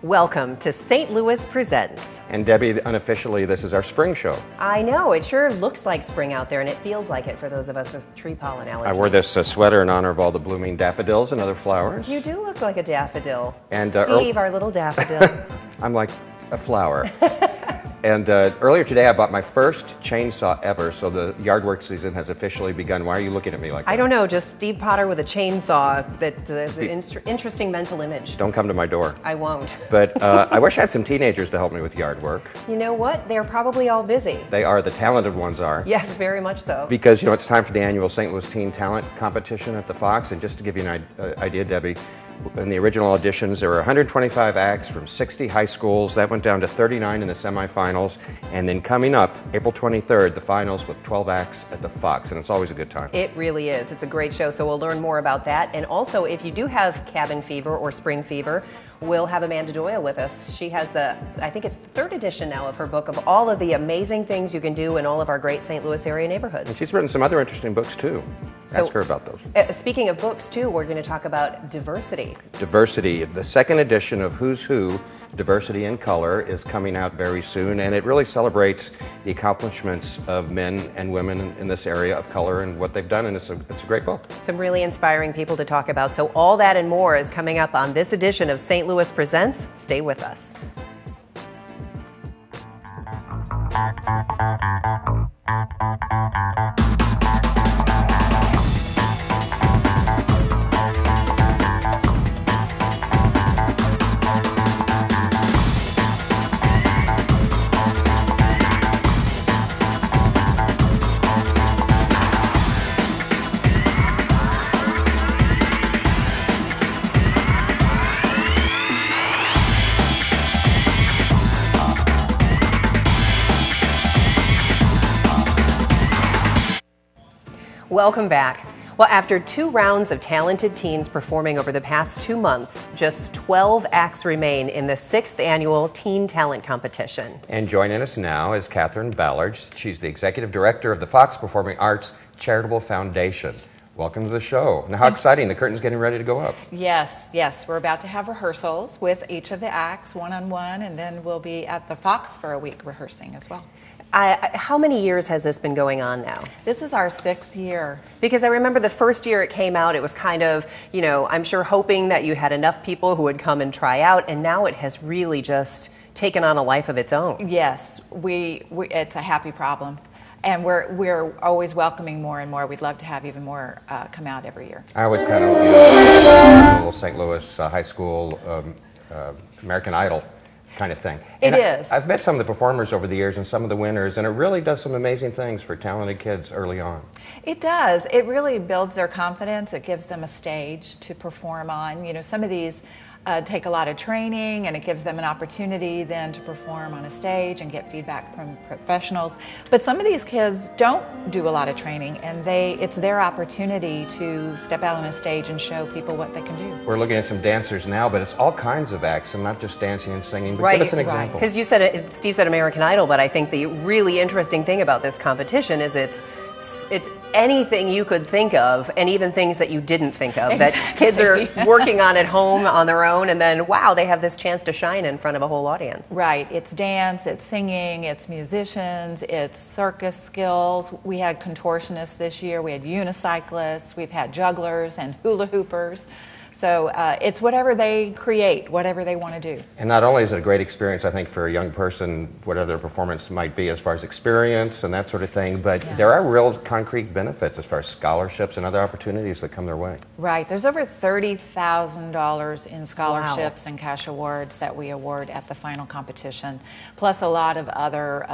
Welcome to St. Louis Presents. And Debbie, unofficially, this is our spring show. I know, it sure looks like spring out there, and it feels like it for those of us with tree pollen allergies. I wore this sweater in honor of all the blooming daffodils and other flowers. You do look like a daffodil. And Steve, our little daffodil. I'm like a flower. And earlier today, I bought my first chainsaw ever, so the yard work season has officially begun. Why are you looking at me like that? I don't know, just Steve Potter with a chainsaw. That's an interesting mental image. Don't come to my door. I won't. But I wish I had some teenagers to help me with yard work. You know what? They're probably all busy. They are. The talented ones are. Yes, very much so. Because, it's time for the annual St. Louis Teen Talent Competition at the Fox. And just to give you an idea, Debbie, in the original auditions, there were 125 acts from 60 high schools. That went down to 39 in the semifinals. And then coming up, April 23rd, the finals with 12 acts at the Fox. And it's always a good time. It really is. It's a great show, so we'll learn more about that. And also, if you do have cabin fever or spring fever, we'll have Amanda Doyle with us. She has I think it's the third edition now of her book of all of the amazing things you can do in all of our great St. Louis area neighborhoods. And she's written some other interesting books, too. Ask her about those. Speaking of books, too, we're going to talk about diversity. Diversity. The second edition of Who's Who, Diversity in Color, is coming out very soon, and it really celebrates the accomplishments of men and women in this area of color and what they've done, and it's a great book. Some really inspiring people to talk about. So all that and more is coming up on this edition of St. Louis Presents. Stay with us. Welcome back. Well, after 2 rounds of talented teens performing over the past 2 months, just 12 acts remain in the 6th annual Teen Talent Competition. And joining us now is Kathryn Ballard. She's the Executive Director of the Fox Performing Arts Charitable Foundation. Welcome to the show. Now, how exciting. The curtain's getting ready to go up. Yes. We're about to have rehearsals with each of the acts, one-on-one, and then we'll be at the Fox for a week rehearsing as well. How many years has this been going on now? This is our 6th year. Because I remember the first year it came out, it was kind of, I'm sure hoping that you had enough people who would come and try out, and now it has really just taken on a life of its own. Yes, it's a happy problem. And we're always welcoming more and more. We'd love to have even more come out every year. I always kind of little St. Louis high school American Idol kind of thing. It is. I've met some of the performers over the years and some of the winners, and it really does some amazing things for talented kids early on. It does. It really builds their confidence. It gives them a stage to perform on. Some of these take a lot of training, and it gives them an opportunity then to perform on a stage and get feedback from professionals. But some of these kids don't do a lot of training, and it's their opportunity to step out on a stage and show people what they can do. We're looking at some dancers now, but it's all kinds of acts, and not just dancing and singing. But right, give us an example. Because Steve said American Idol, but I think the really interesting thing about this competition is it's anything you could think of, and even things that you didn't think of, that kids are working on at home on their own, and then, wow, they have this chance to shine in front of a whole audience. Right. It's dance, it's singing, it's musicians, it's circus skills. We had contortionists this year, we had unicyclists, we've had jugglers and hula hoopers. So it's whatever they create, whatever they want to do. And not only is it a great experience, I think, for a young person, whatever their performance might be as far as experience and that sort of thing, but there are real concrete benefits as far as scholarships and other opportunities that come their way. Right. There's over $30,000 in scholarships and cash awards that we award at the final competition, plus a lot of other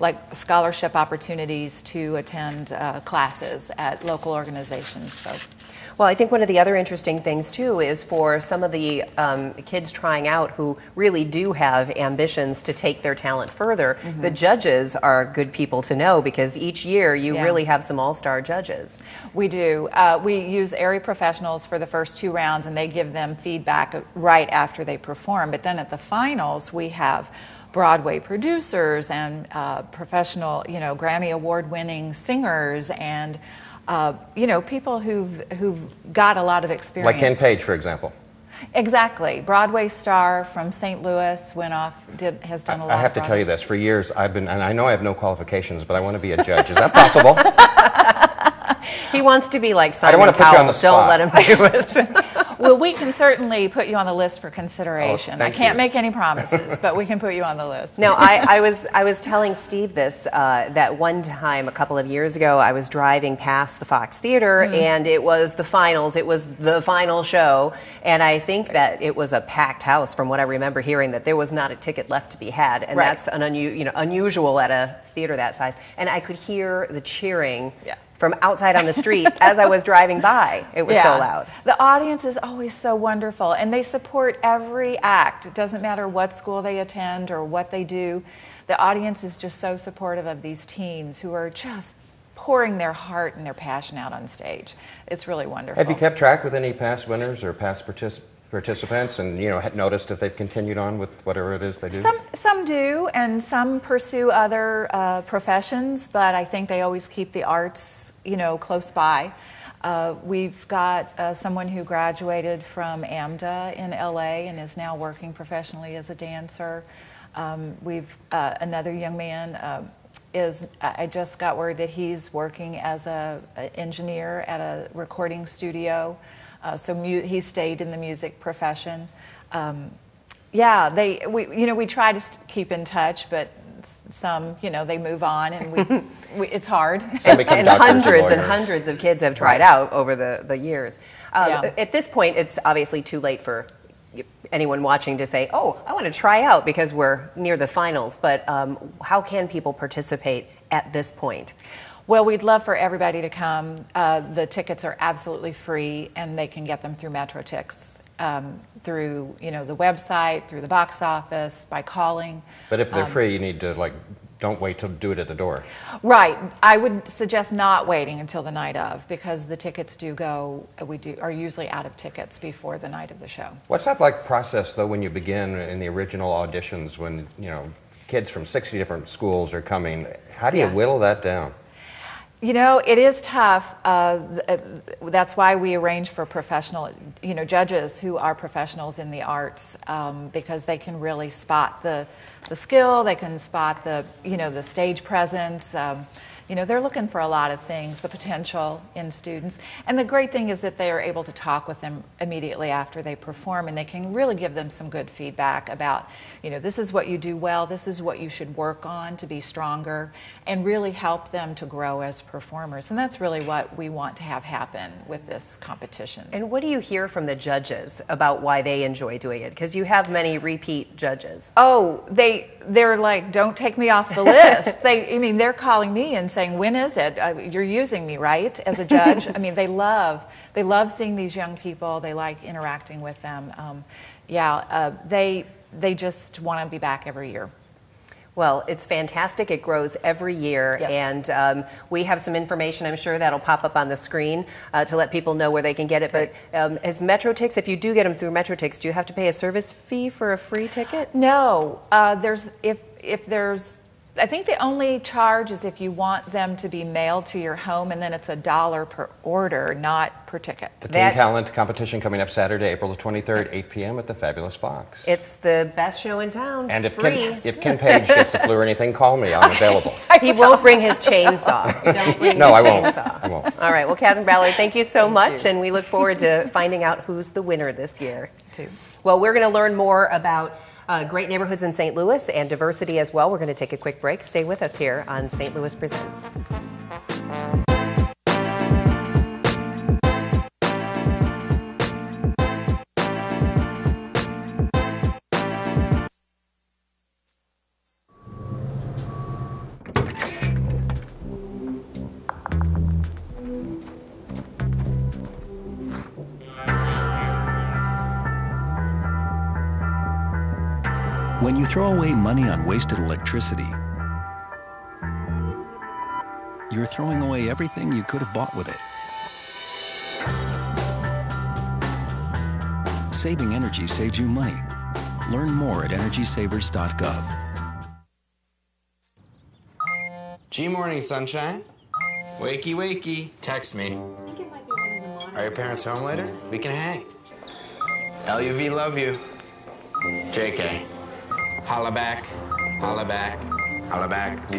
like scholarship opportunities to attend classes at local organizations. So. Well, I think one of the other interesting things, too, is for some of the kids trying out who really do have ambitions to take their talent further, the judges are good people to know, because each year you really have some all-star judges. We do. We use area professionals for the first 2 rounds, and they give them feedback right after they perform. But then at the finals, we have Broadway producers and professional, Grammy award-winning singers and people who've got a lot of experience. Like Ken Page, for example. Exactly. Broadway star from St. Louis went off, has done a lot. I have to tell you this. For years, I've been, and I know I have no qualifications, but I want to be a judge. Is that possible? He wants to be like Simon I don't want to put you on the Cowell. spot. Don't let him do it. Well, we can certainly put you on the list for consideration. Oh, thank I can't you. make any promises, but we can put you on the list. No, I was telling Steve this, that one time a couple of years ago, I was driving past the Fox Theater, and it was the finals. It was the final show, and I think that it was a packed house from what I remember hearing, that there was not a ticket left to be had, and that's an unusual at a theater that size. And I could hear the cheering from outside on the street as I was driving by. It was so loud. The audience is always so wonderful, and they support every act. It doesn't matter what school they attend or what they do. The audience is just so supportive of these teens who are just pouring their heart and their passion out on stage. It's really wonderful. Have you kept track with any past winners or past participants, and had noticed if they've continued on with whatever it is they do? Some do, and some pursue other professions, but I think they always keep the arts, close by. We've got someone who graduated from AMDA in LA and is now working professionally as a dancer. We've another young man I just got word that he's working as an engineer at a recording studio. So he stayed in the music profession. We try to keep in touch, but some, they move on, and it's hard. And hundreds of kids have tried out over the years. At this point, it's obviously too late for anyone watching to say, oh, I want to try out because we're near the finals. But how can people participate at this point? Well, we'd love for everybody to come. The tickets are absolutely free, and they can get them through MetroTix, through the website, through the box office, by calling. But if they're free, you need to don't wait to do it at the door. Right. I would suggest not waiting until the night of, because the tickets are usually out of tickets before the night of the show. What's that process though when you begin in the original auditions, when kids from 60 different schools are coming? How do you whittle that down? It is tough. That's why we arrange for professional, judges who are professionals in the arts, because they can really spot the skill. They can spot the stage presence. They're looking for a lot of things, the potential in students. And the great thing is that they are able to talk with them immediately after they perform, and they can really give them some good feedback about, this is what you do well, this is what you should work on to be stronger, and really help them to grow as performers. And that's really what we want to have happen with this competition. And what do you hear from the judges about why they enjoy doing it? Because you have many repeat judges. Oh, they're like, don't take me off the list. They're calling me and saying, when is it? You're using me, right, as a judge? They love seeing these young people. They like interacting with them. They just want to be back every year. Well, it's fantastic. It grows every year, yes. And we have some information, I'm sure, that'll pop up on the screen to let people know where they can get it. But as MetroTix, if you do get them through MetroTix, do you have to pay a service fee for a free ticket? No. I think the only charge is if you want them to be mailed to your home, and then it's $1 per order, not per ticket. The Teen Talent competition coming up Saturday, April the 23rd, 8 p.m. at the Fabulous Fox. It's the best show in town. And if Ken Page gets the flu or anything, call me. I'm available. He won't bring his chainsaw. Don't bring No, your I won't. chainsaw. I won't. All right. Well, Kathryn Ballard, thank you so much, and we look forward to finding out who's the winner this year. Too. Well, we're going to learn more about great neighborhoods in St. Louis and diversity as well. We're going to take a quick break. Stay with us here on St. Louis Presents. When you throw away money on wasted electricity, you're throwing away everything you could have bought with it. Saving energy saves you money. Learn more at EnergySavers.gov. G-morning, sunshine. Wakey, wakey. Text me. Are your parents home later? We can hang. LUV love you. JK. Holla back, holla back, holla back.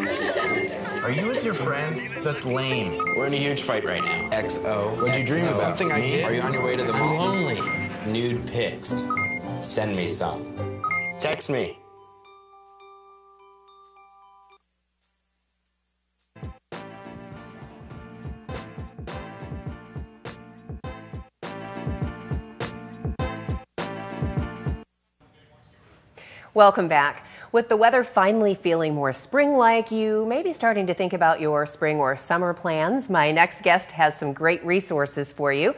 Are you with your friends? That's lame. We're in a huge fight right now. XO. What'd you dream about? Something I did. Are you on your way to the I'm mall? lonely. Nude pics. Send me some. Text me. Welcome back. With the weather finally feeling more spring-like, you may be starting to think about your spring or summer plans. My next guest has some great resources for you.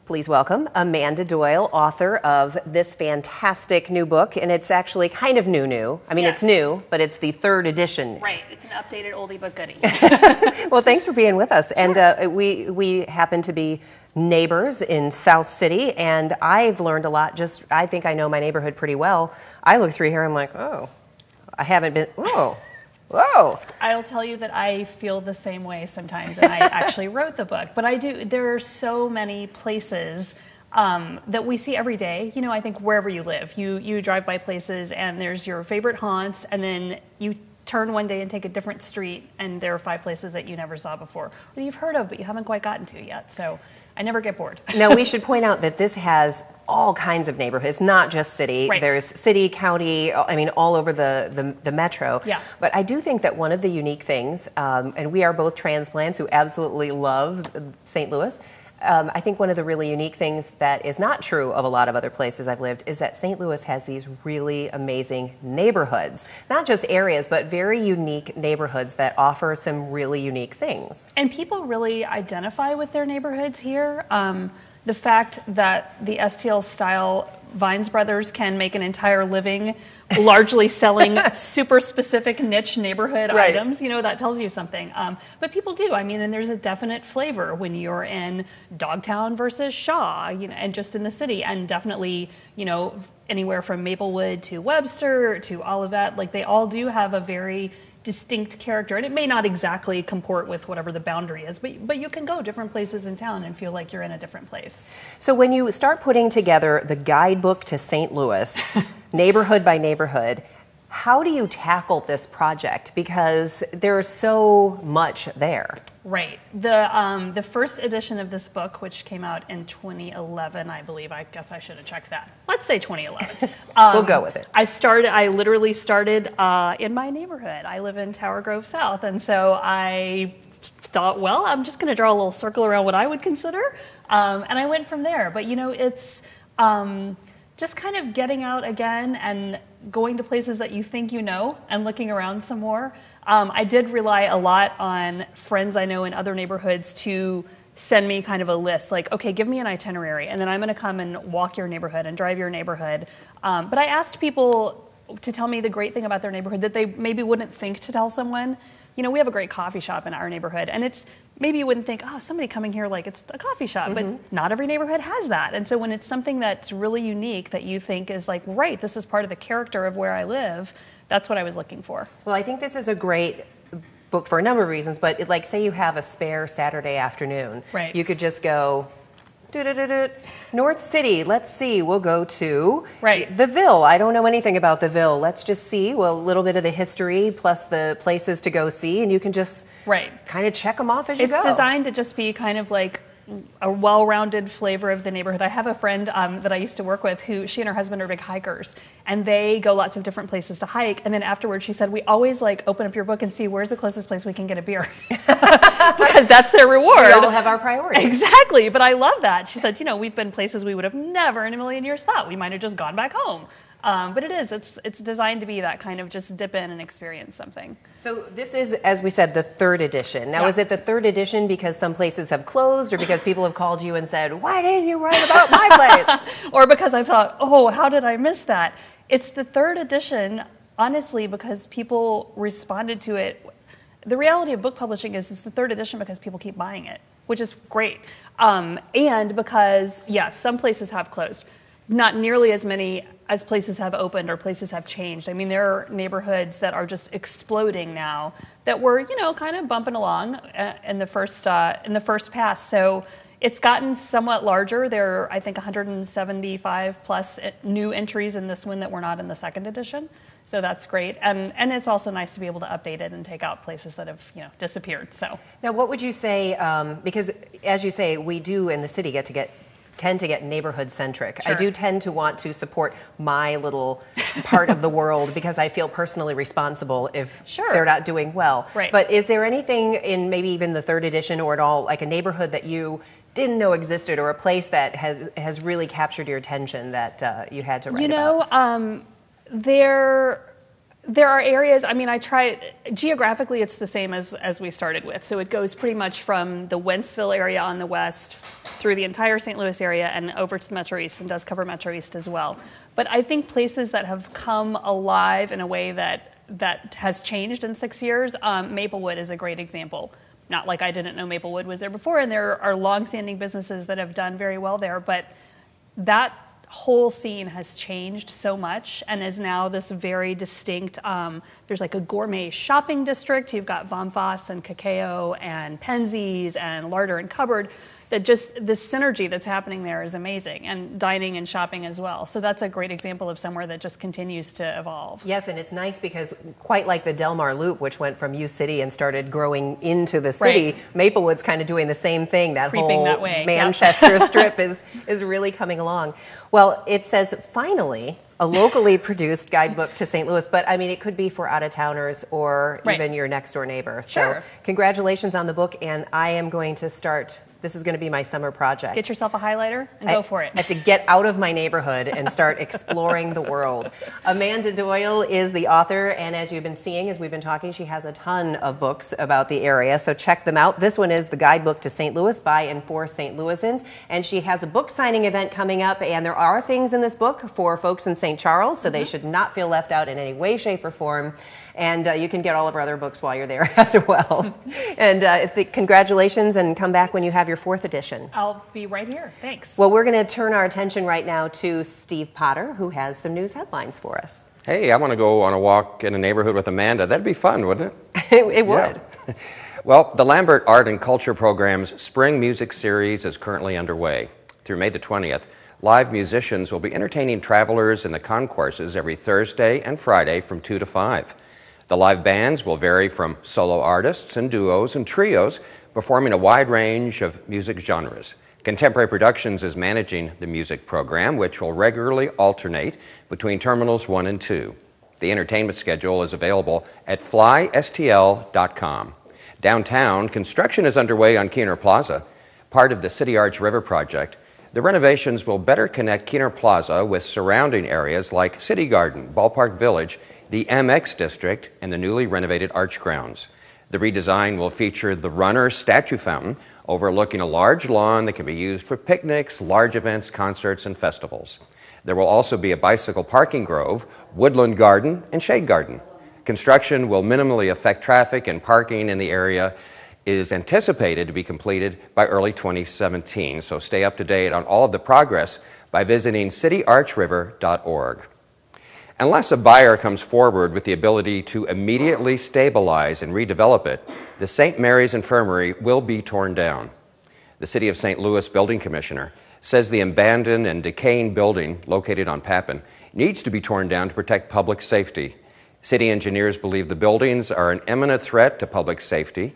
Please welcome Amanda Doyle, author of this fantastic new book, and it's actually kind of new. I mean, Yes. It's new, but it's the 3rd edition. Right, it's an updated oldie but goodie. Well, thanks for being with us. Sure. And we happen to be neighbors in South City, and I've learned a lot. I think I know my neighborhood pretty well. I look through here, I'm like, oh, I haven't been, whoa. I'll tell you that I feel the same way sometimes, and I actually wrote the book. But I do, there are so many places that we see every day. You know, I think wherever you live, you drive by places and there's your favorite haunts, and then you turn one day and take a different street and there are 5 places that you never saw before, that you've heard of but you haven't quite gotten to yet. So I never get bored. Now, we should point out that this has all kinds of neighborhoods, not just city. Right. There's city, county, I mean, all over the metro. Yeah. But I do think that one of the unique things, and we are both transplants who absolutely love St. Louis, I think one of the really unique things that is not true of a lot of other places I've lived is that St. Louis has these really amazing neighborhoods. Not just areas, but very unique neighborhoods that offer some really unique things. And people really identify with their neighborhoods here. The fact that the STL style Vines Brothers can make an entire living largely selling super specific niche neighborhood Right. items, you know, that tells you something. But people do. I mean, and there's a definite flavor when you're in Dogtown versus Shaw, you know, and just in the city, and definitely, you know, anywhere from Maplewood to Webster to Olivet, like they all do have a very distinct character, and it may not exactly comport with whatever the boundary is, but you can go different places in town and feel like you're in a different place. So when you start putting together the guidebook to St. Louis, neighborhood by neighborhood, how do you tackle this project? Because there's so much there. Right. The first edition of this book, which came out in 2011, I believe. I guess I should have checked that. Let's say 2011. We'll go with it. I literally started in my neighborhood. I live in Tower Grove South, and so I thought, well, I'm just going to draw a little circle around what I would consider, and I went from there. But you know, it's just kind of getting out again and going to places that you think you know and looking around some more. I did rely a lot on friends I know in other neighborhoods to send me kind of a list, like, okay, give me an itinerary, and then I'm going to come and walk your neighborhood and drive your neighborhood. But I asked people to tell me the great thing about their neighborhood that they maybe wouldn't think to tell someone. You know, we have a great coffee shop in our neighborhood, and it's maybe you wouldn't think, oh, somebody coming here like it's a coffee shop, but not every neighborhood has that. And so when it's something that's really unique that you think is like, right, this is part of the character of where I live, that's what I was looking for. Well, I think this is a great book for a number of reasons, but like say you have a spare Saturday afternoon. Right. You could just go, North City, let's see, we'll go to the Ville. I don't know anything about the Ville. Let's just see, well, a little bit of the history plus the places to go see, and you can just kind of check them off as you go. It's designed to just be kind of like a well-rounded flavor of the neighborhood. I have a friend that I used to work with who, she and her husband are big hikers, and they go lots of different places to hike, and then afterwards she said, we always like open up your book and see where's the closest place we can get a beer. Because that's their reward. We all have our priorities. Exactly, but I love that. She said, you know, we've been places we would have never in a million years thought. We might have just gone back home. But it's designed to be that kind of just dip in and experience something. So this is, as we said, the 3rd edition. Now, is it the 3rd edition because some places have closed, or because people have called you and said, why didn't you write about my place? Or because I thought, oh, how did I miss that? It's the 3rd edition, honestly, because people responded to it. The reality of book publishing is it's the 3rd edition because people keep buying it, which is great. And because, yes, some places have closed. Not nearly as many as places have opened or places have changed. I mean, there are neighborhoods that are just exploding now that were, you know, kind of bumping along in the first pass. So It's gotten somewhat larger. There are, I think, 175 plus new entries in this one that were not in the second edition. So that's great. And it's also nice to be able to update it and take out places that have, disappeared. So now, what would you say, because as you say, we do in the city tend to get neighborhood centric. Sure. I do tend to want to support my little part of the world because I feel personally responsible if they're not doing well. Right. But is there anything in maybe even the third edition or at all, like a neighborhood that you didn't know existed, or a place that has really captured your attention that you had to write about? There are areas, I try, geographically it's the same as we started with. So it goes pretty much from the Wentzville area on the west through the entire St. Louis area and over to the Metro East, and does cover Metro East as well. But I think places that have come alive in a way that has changed in 6 years, Maplewood is a great example. Not like I didn't know Maplewood was there before, and there are longstanding businesses that have done very well there, but that whole scene has changed so much and is now this very distinct, there's like a gourmet shopping district. You've got Von Voss and Cacao and Penzies and Larder and Cupboard. That just the synergy that's happening there is amazing, and dining and shopping as well. So that's a great example of somewhere that just continues to evolve. Yes, and it's nice because quite like the Del Mar Loop, which went from U City and started growing into the city, Maplewood's kind of doing the same thing. That creeping whole that way. Manchester strip is really coming along. Well, it says finally a locally produced guidebook to St. Louis, but it could be for out-of-towners or even your next-door neighbor. Sure. So congratulations on the book, and I am going to start. This is going to be my summer project. Get yourself a highlighter and go for it. I have to get out of my neighborhood and start exploring the world. Amanda Doyle is the author, and as you've been seeing, as we've been talking, she has a ton of books about the area, so check them out. This one is the Guidebook to St. Louis by and for St. Louisans, and she has a book signing event coming up, and there are things in this book for folks in St. Charles, so they should not feel left out in any way, shape, or form. And you can get all of our other books while you're there as well. And congratulations, and come back when you have your 4th edition. I'll be right here. Thanks. Well, we're going to turn our attention right now to Steve Potter, who has some news headlines for us. Hey, I want to go on a walk in a neighborhood with Amanda. That'd be fun, wouldn't it? It would. Yeah. Well, the Lambert Art and Culture Program's Spring Music Series is currently underway. Through May the 20th, live musicians will be entertaining travelers in the concourses every Thursday and Friday from 2 to 5. The live bands will vary from solo artists and duos and trios, performing a wide range of music genres. Contemporary Productions is managing the music program, which will regularly alternate between Terminals 1 and 2. The entertainment schedule is available at flystl.com. Downtown, construction is underway on Keener Plaza, part of the City Arch River project. The renovations will better connect Keener Plaza with surrounding areas like City Garden, Ballpark Village, the MX District, and the newly renovated Arch Grounds. The redesign will feature the Runner Statue Fountain overlooking a large lawn that can be used for picnics, large events, concerts, and festivals. There will also be a bicycle parking grove, woodland garden, and shade garden. Construction will minimally affect traffic, and parking in the area is anticipated to be completed by early 2017. So stay up to date on all of the progress by visiting cityarchriver.org. Unless a buyer comes forward with the ability to immediately stabilize and redevelop it, the St. Mary's Infirmary will be torn down. The City of St. Louis Building Commissioner says the abandoned and decaying building located on Papin needs to be torn down to protect public safety. City engineers believe the buildings are an imminent threat to public safety.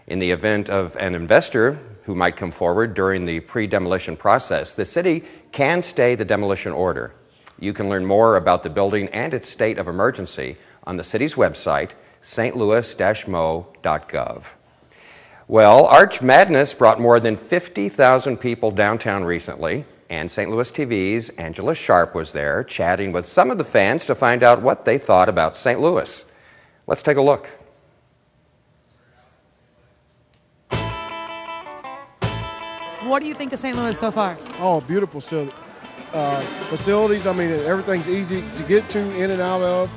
In the event of an investor who might come forward during the pre-demolition process, the city can stay the demolition order. You can learn more about the building and its state of emergency on the city's website, stlouis-mo.gov. Well, Arch Madness brought more than 50,000 people downtown recently, and St. Louis TV's Angela Sharp was there chatting with some of the fans to find out what they thought about St. Louis. Let's take a look. What do you think of St. Louis so far? Oh, beautiful facilities. I mean, everything's easy to get to, in and out of.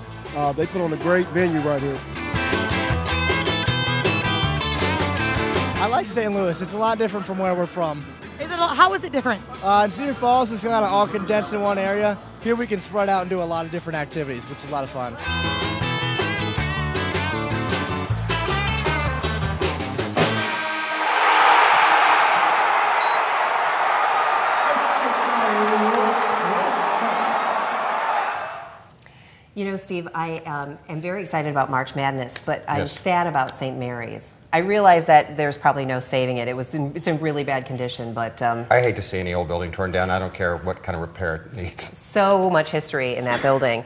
They put on a great venue right here. I like St. Louis. It's a lot different from where we're from. How is it different? In Cedar Falls, it's kind of all condensed in one area. Here we can spread out and do a lot of different activities, which is a lot of fun. You know, Steve, I am very excited about March Madness, but I'm Yes. sad about St. Mary's. I realize that there's probably no saving it. It's in really bad condition, but I hate to see any old building torn down. I don't care what kind of repair it needs. so much history in that building.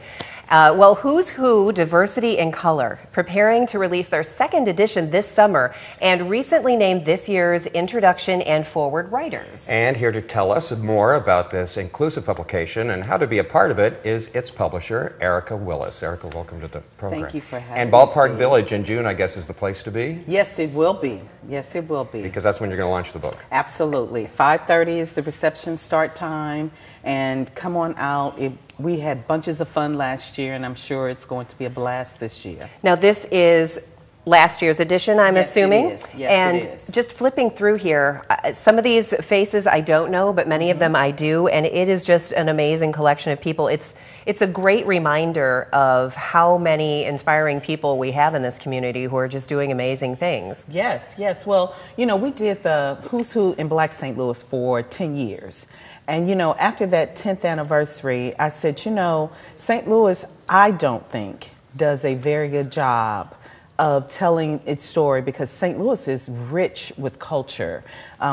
Well, Who's Who, Diversity in Color, preparing to release their second edition this summer and recently named this year's Introduction and Forward Writers. And here to tell us more about this inclusive publication and how to be a part of it is its publisher, Ericca Willis. Ericca, welcome to the program. Thank you for having And me, Ballpark Steve. Village in June, I guess, is the place to be? Yes, it will be. Yes, it will be. Because that's when you're going to launch the book. Absolutely. 5:30 is the reception start time, and come on out. We had bunches of fun last year, and I'm sure it's going to be a blast this year. Now, this is last year's edition, I'm assuming. Yes, it is. Yes, and it is. just flipping through here, some of these faces I don't know, but many of them I do, and it is just an amazing collection of people. It's a great reminder of how many inspiring people we have in this community who are just doing amazing things. Yes, yes. Well, you know, we did the Who's Who in Black St. Louis for 10 years. And, you know, after that 10th anniversary, I said, you know, St. Louis, I don't think, does a very good job of telling its story because St. Louis is rich with culture.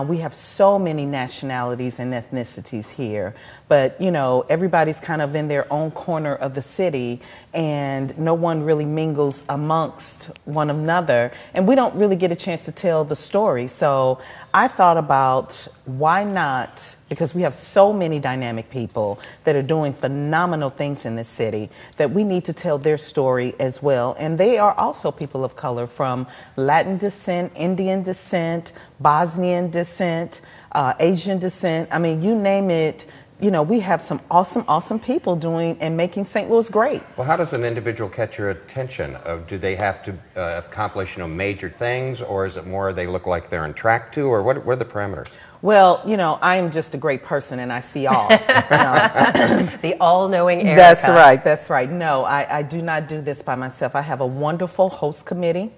We have so many nationalities and ethnicities here, but you know, everybody's kind of in their own corner of the city and no one really mingles amongst one another, and we don't really get a chance to tell the story. So I thought about why not, because we have so many dynamic people that are doing phenomenal things in this city, that we need to tell their story as well. And they are also people of color from Latin descent, Indian descent, Bosnian descent, Asian descent. I mean, you name it. You know, we have some awesome people doing and making St. Louis great. Well, how does an individual catch your attention? Do they have to accomplish, you know, major things, or is it more they look like they're on track to, or what are the parameters? Well, you know, I am just a great person and I see all. You know. The all-knowing Ericca. That's right, that's right. No, I do not do this by myself. I have a wonderful host committee.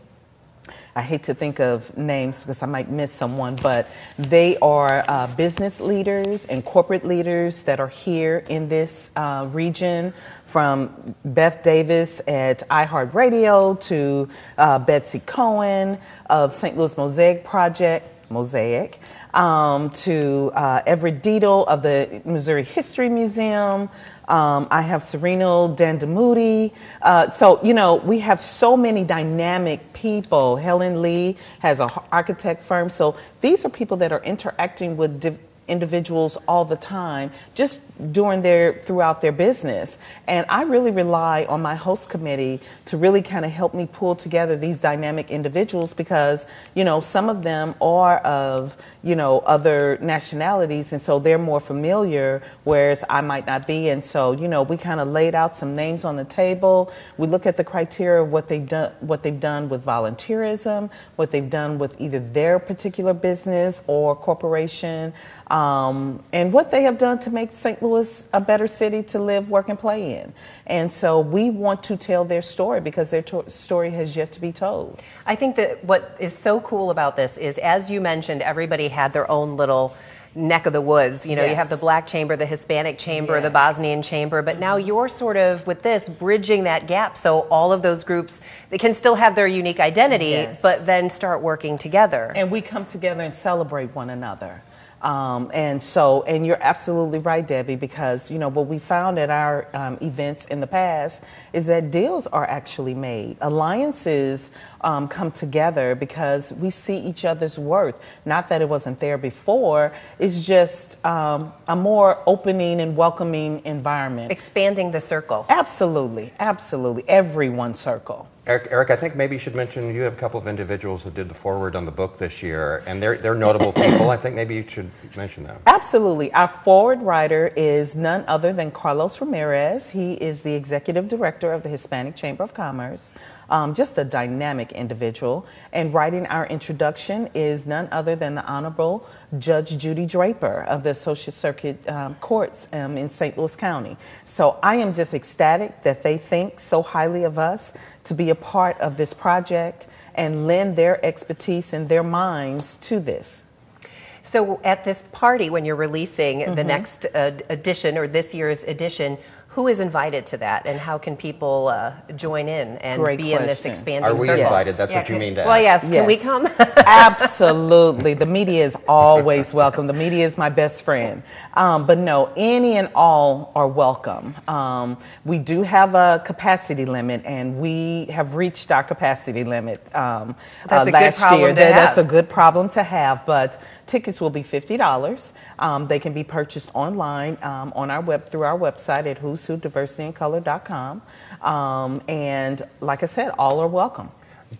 I hate to think of names because I might miss someone, but they are business leaders and corporate leaders that are here in this region, from Beth Davis at iHeartRadio to Betsy Cohen of St. Louis Mosaic Project, to Everett Deedle of the Missouri History Museum. I have Serena Dandamoody. So, you know, we have so many dynamic people. Helen Lee has an architect firm. So these are people that are interacting with individuals all the time, just throughout their business. And I really rely on my host committee to really kind of help me pull together these dynamic individuals because, you know, some of them are of, you know, other nationalities, and so they're more familiar, whereas I might not be. And so, you know, we kind of laid out some names on the table. We look at the criteria of what they've done with volunteerism, what they've done with either their particular business or corporation, and what they have done to make St. Louis a better city to live, work, and play in. And so we want to tell their story because their story has yet to be told. I think that what is so cool about this is, as you mentioned, everybody had their own little neck of the woods. You know, you have the Black Chamber, the Hispanic Chamber, the Bosnian Chamber, but now you're sort of, with this, bridging that gap so all of those groups, they can still have their unique identity, but then start working together. And we come together and celebrate one another. And you're absolutely right, Debbie, because, you know, what we found at our events in the past is that deals are actually made. Alliances come together because we see each other's worth. Not that it wasn't there before, it's just a more opening and welcoming environment. Expanding the circle. Absolutely, absolutely. Everyone's circle. Eric, I think maybe you should mention you have a couple of individuals that did the foreword on the book this year, and they're notable people. I think maybe you should mention them. Absolutely. Our forward writer is none other than Carlos Ramirez. He is the executive director of the Hispanic Chamber of Commerce. Just a dynamic individual. And writing our introduction is none other than the Honorable Judge Judy Draper of the Associate Circuit Courts in St. Louis County. So I am just ecstatic that they think so highly of us to be a part of this project and lend their expertise and their minds to this. So at this party, when you're releasing the next edition or this year's edition, who is invited to that, and how can people join in and Great be in this question. expanding Are we circle? invited? That's what you mean to ask. Well, yes. Can Yes. we come? Absolutely. The media is always welcome. The media is my best friend. But no, any and all are welcome. We do have a capacity limit, and we have reached our capacity limit That's a good last problem year. to have. That's a good problem to have, but tickets will be $50. They can be purchased online on our through our website at who'swho.diversityandcolor.com. And like I said, all are welcome.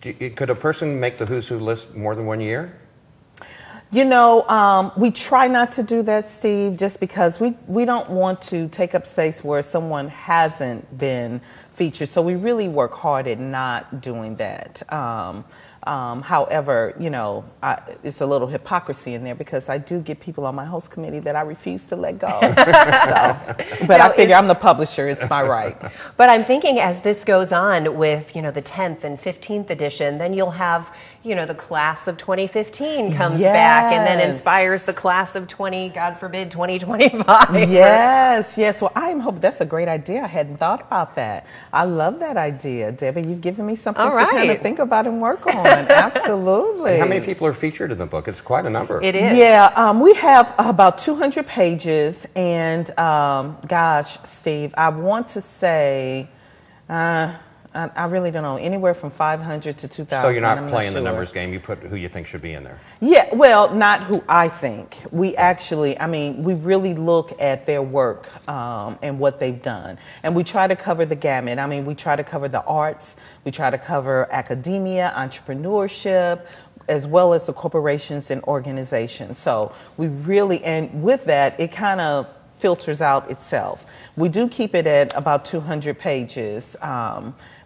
Could a person make the Who's Who list more than 1 year? You know, we try not to do that, Steve, just because we don't want to take up space where someone hasn't been featured. So we really work hard at not doing that. However, you know, it's a little hypocrisy in there because I do get people on my host committee that I refuse to let go. But I figure I'm the publisher; it's my right. But I'm thinking as this goes on with, you know, the 10th and 15th edition, then you'll have, you know, the class of 2015 comes back and then inspires the class of God forbid, 2025. Yes, yes. Well, I'm hoping that's a great idea. I hadn't thought about that. I love that idea, Debbie. You've given me something to kind of think about and work on. Absolutely. And how many people are featured in the book? It's quite a number. It is. Yeah, we have about 200 pages, and gosh, Steve, I want to say, I really don't know, anywhere from 500 to 2,000. So you're not playing the numbers game. You put who you think should be in there. Yeah, well, not who I think. We actually, I mean, we really look at their work and what they've done. And we try to cover the gamut. I mean, we try to cover the arts. We try to cover academia, entrepreneurship, as well as the corporations and organizations. So we really, and with that, it kind of filters out itself. We do keep it at about 200 pages.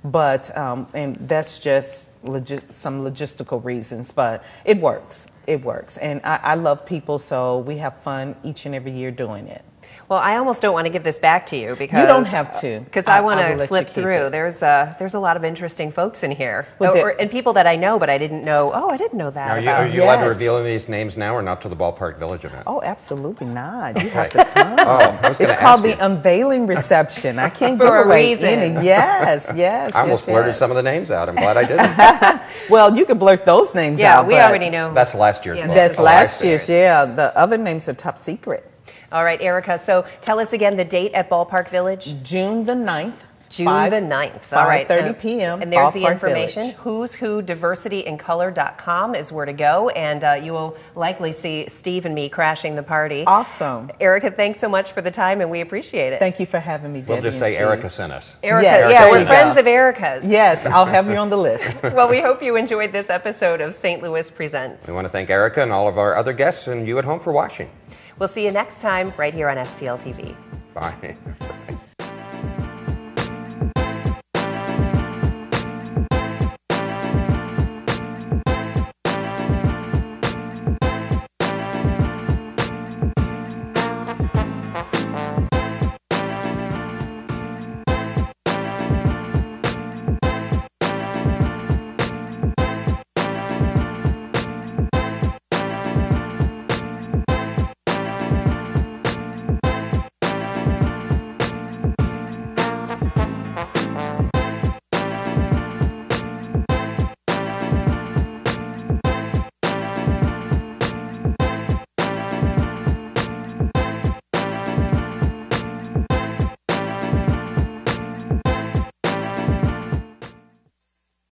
But and that's just some logistical reasons, but it works. It works. And I love people, so we have fun each and every year doing it. Well, I almost don't want to give this back to you because you don't have to. Because I want to flip through. There's a lot of interesting folks in here, and people that I know, but I didn't know. Oh, I didn't know that. Are you allowed to reveal any of these names now, or not to the Ballpark Village event? Oh, absolutely not. You have to come. It's called the unveiling reception. I can't give away any. Yes. I almost blurted some of the names out. I'm glad I didn't. Well, you can blurt those names out. Yeah, we already know. That's last year's book. That's last year's. Yeah, the other names are top secret. All right, Ericca, so tell us again the date at Ballpark Village. June the 9th. June the 9th. All right. 5:30 p.m. And there's Ballpark the information. Village. Who's Who, diversityandcolor.com is where to go. And you will likely see Steve and me crashing the party. Awesome. Ericca, thanks so much for the time, and we appreciate it. Thank you for having me, Debbie. We'll just say Ericca sent us. Ericca, yes, we're friends of Ericca's. Yes, I'll have you on the list. Well, we hope you enjoyed this episode of St. Louis Presents. We want to thank Ericca and all of our other guests and you at home for watching. We'll see you next time right here on STL TV. Bye.